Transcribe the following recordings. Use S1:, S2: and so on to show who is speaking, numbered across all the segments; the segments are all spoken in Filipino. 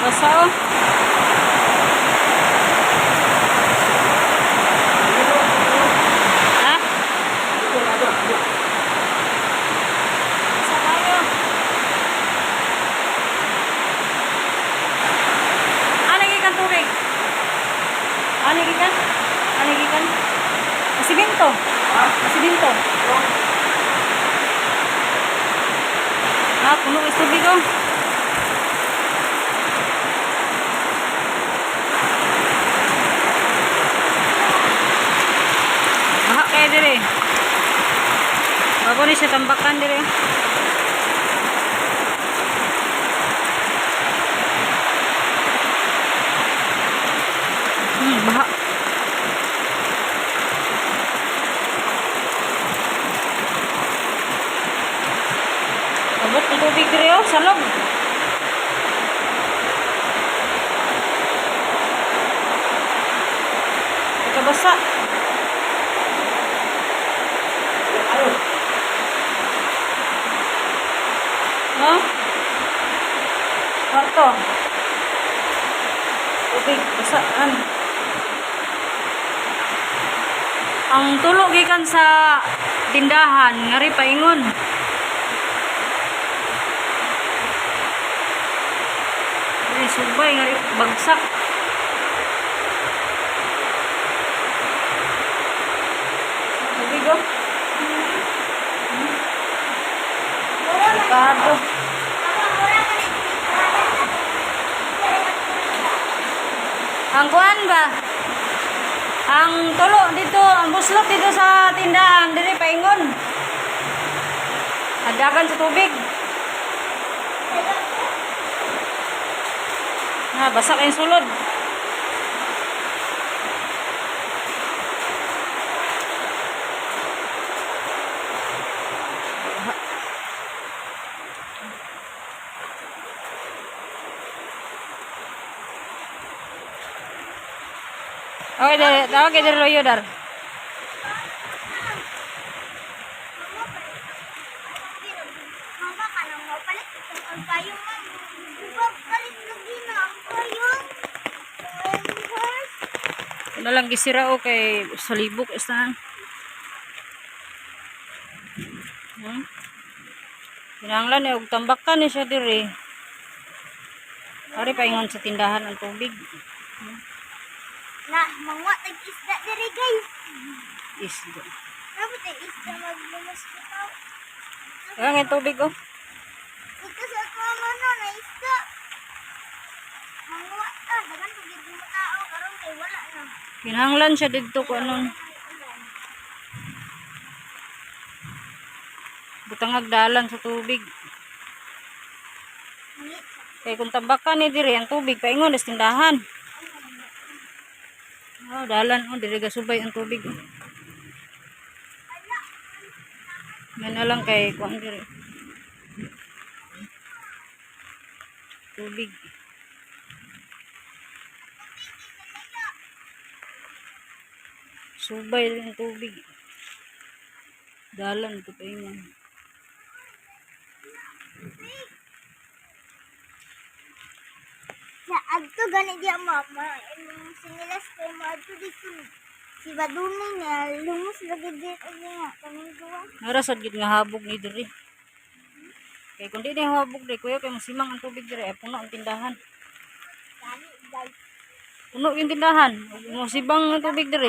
S1: basa oh. Ha? Basa tayo. Anigikan tubig. Anigikan? Anigikan? Masimento. Masimento. Puno is tubig oh. Baha kaya dire. Bago ni siya tambakan dire. Baha. Abot ang tubig dire oh, salog. Ikabasa. No? Kwarto. Tubig, basaan. Ang tulog gikan sa tindahan, ngari paingon. Subay nga bagsak. Tubig oh. Delikado. Ang kuan ba? Ang tulo dito, ang buslot dito sa tindahan, diri paingon. Adagan sa tubig. Basak yung sulod. Okay, tawag kayo dari Loyo, Dar. Ano lang gisira o kay salibok isang. Kinahanglan og tambakan ni siya diri. Ari paingon sa tindahan ang tubig.
S2: Na, mangwa tag isda diri guys.
S1: Isda.
S2: Dapat ay isda maglumas bitaw.
S1: Ang tubig oh.
S2: Ito sa ako na isda. Mangwa ta, dagan tubig mo tao karon kay wala na.
S1: Kinahanglan siya didto ko anon. Butang dalan sa tubig. Kay kung tambakan ni diri ang tubig paingon sa tindahan. Oh, dalan oh diri gasubay ang tubig. Yan na lang kay kuan diri. Tubig. Subay rin ang tubig. Dalan ito paingon.
S2: Ya, agto gani dia mama. Sinilas kay mo agto dito. Si Badunay nga lumos lagi dito niya kaming duwa.
S1: Narasad gid nga habog ni diri. Kay kun di ni habog diri kuya kay masimang ang tubig diri puno ang tindahan.
S2: Gani guys.
S1: Puno yung tindahan, masibang ang tubig diri.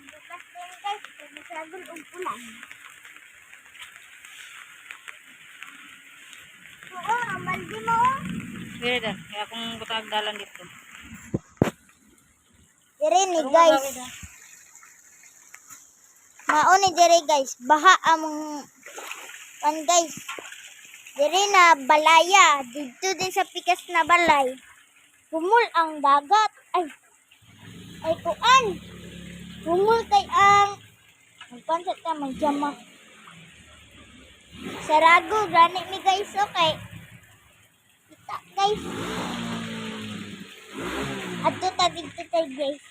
S2: Bukas din guys, magsagol og ulan. Oo, amal di mo.
S1: Diri dan, kaya akong butag dalan dito.
S2: Diri ni guys. Mao ni diri guys, baha among kan guys. Diri na balaya, dito din sa pikas na balay. Humul ang dagat. Ay kuan. Humul kay ang magpansat ka magjama. Sarago gani mi guys, okay. Kita guys. Adto ta dito tay guys.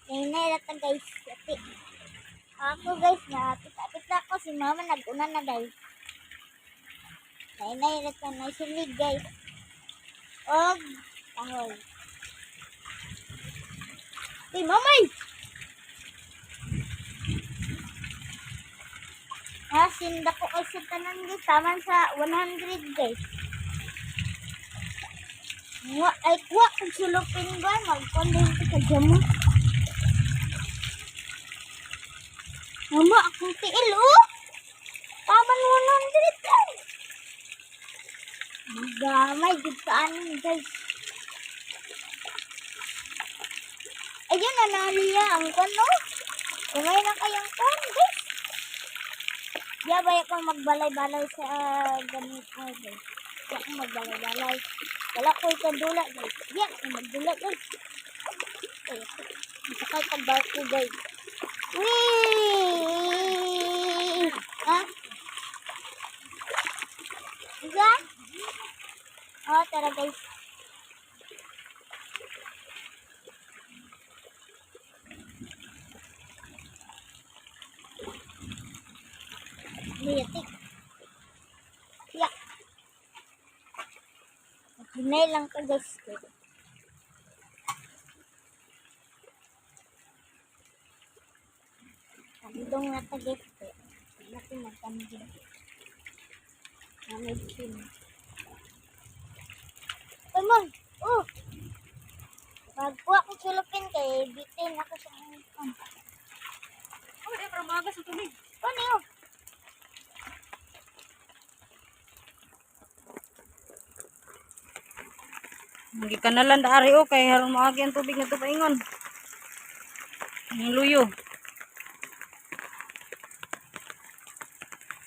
S2: Kaya na ta guys. Ati. Ako guys na kita ako si mama naguna na guys. Nainay rat na silig guys. Og kahoy. Di mamay. Sinda ko ay sa tanan guys. Taman sa 100 guys. Ay kuha kung sulupin ba. Magkondente ka dyan mo. Mama, akong tiil oh. Taman 100 guys. Gamay dito anin guys. Ayun na naliya ang kono. Kumay na kayang kon guys. Yabay ako magbalay-balay sa ganit ay guys. Di ako magbalay-balay. Wala ko ikadula guys. Di ako magdula guys. Masakay pagbaw ko guys. Wee! Ha? Diga? Oh, tara guys. Liyatik. Ya. Hinay lang ka guys. Dong na ta guys. Natin magkamigin. Namay sin. Tamon. Oh. Pagkuha ko sulupin kay bitin ako sa ang.
S1: Oh, di para magas ang tubig.
S2: Ano yun?
S1: Hindi ka nalang daari o kay harong maagi ang tubig na ito paingon. Ang luyo.